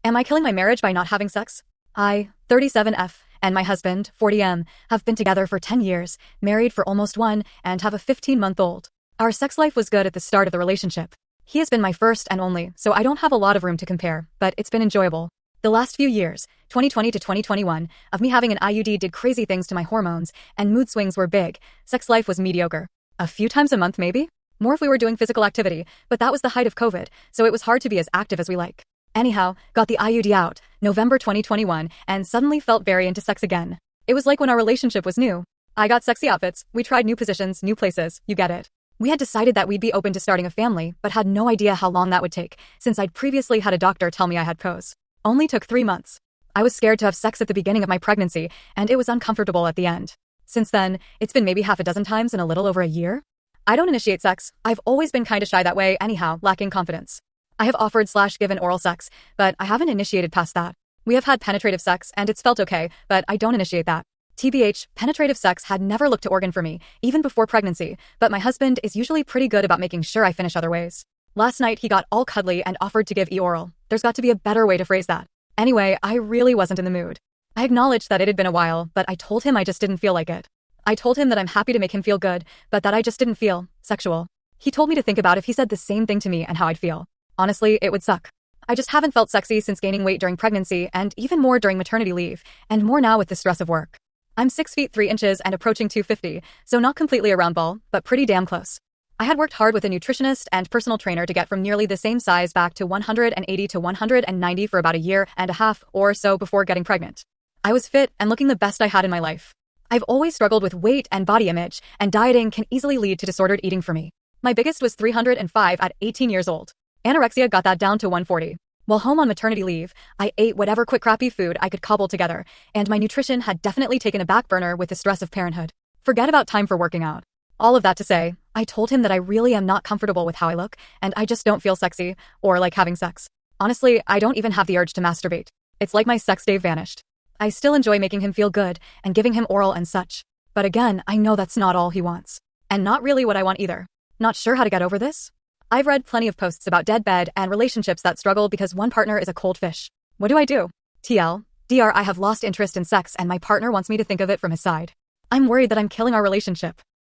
Am I killing my marriage by not having sex? I, 37F, and my husband, 40M, have been together for 10 years, married for almost one, and have a 15-month-old. Our sex life was good at the start of the relationship. He has been my first and only, so I don't have a lot of room to compare, but it's been enjoyable. The last few years, 2020 to 2021, of me having an IUD did crazy things to my hormones, and mood swings were big. Sex life was mediocre. A few times a month maybe? More if we were doing physical activity, but that was the height of COVID, so it was hard to be as active as we like. Anyhow, got the IUD out, November 2021, and suddenly felt very into sex again. It was like when our relationship was new. I got sexy outfits, we tried new positions, new places, you get it. We had decided that we'd be open to starting a family, but had no idea how long that would take, since I'd previously had a doctor tell me I had PCOS. Only took 3 months. I was scared to have sex at the beginning of my pregnancy, and it was uncomfortable at the end. Since then, it's been maybe half a dozen times in a little over a year. I don't initiate sex. I've always been kinda shy that way anyhow, lacking confidence. I have offered/given oral sex, but I haven't initiated past that. We have had penetrative sex, and it's felt okay, but I don't initiate that. TBH, penetrative sex had never looked to organ for me, even before pregnancy, but my husband is usually pretty good about making sure I finish other ways. Last night he got all cuddly and offered to give e-oral. There's got to be a better way to phrase that. Anyway, I really wasn't in the mood. I acknowledged that it had been a while, but I told him I just didn't feel like it. I told him that I'm happy to make him feel good, but that I just didn't feel sexual. He told me to think about if he said the same thing to me and how I'd feel. Honestly, it would suck. I just haven't felt sexy since gaining weight during pregnancy, and even more during maternity leave, and more now with the stress of work. I'm 6 feet 3 inches and approaching 250, so not completely a round ball, but pretty damn close. I had worked hard with a nutritionist and personal trainer to get from nearly the same size back to 180 to 190 for about a year and a half or so before getting pregnant. I was fit and looking the best I had in my life. I've always struggled with weight and body image, and dieting can easily lead to disordered eating for me. My biggest was 305 at 18 years old. Anorexia got that down to 140. While home on maternity leave, I ate whatever quick crappy food I could cobble together, and my nutrition had definitely taken a back burner with the stress of parenthood. Forget about time for working out. All of that to say, I told him that I really am not comfortable with how I look, and I just don't feel sexy, or like having sex. Honestly, I don't even have the urge to masturbate. It's like my sex day vanished. I still enjoy making him feel good, and giving him oral and such. But again, I know that's not all he wants. And not really what I want either. Not sure how to get over this? I've read plenty of posts about dead bed and relationships that struggle because one partner is a cold fish. What do I do? TL, I have lost interest in sex and my partner wants me to think of it from his side. I'm worried that I'm killing our relationship.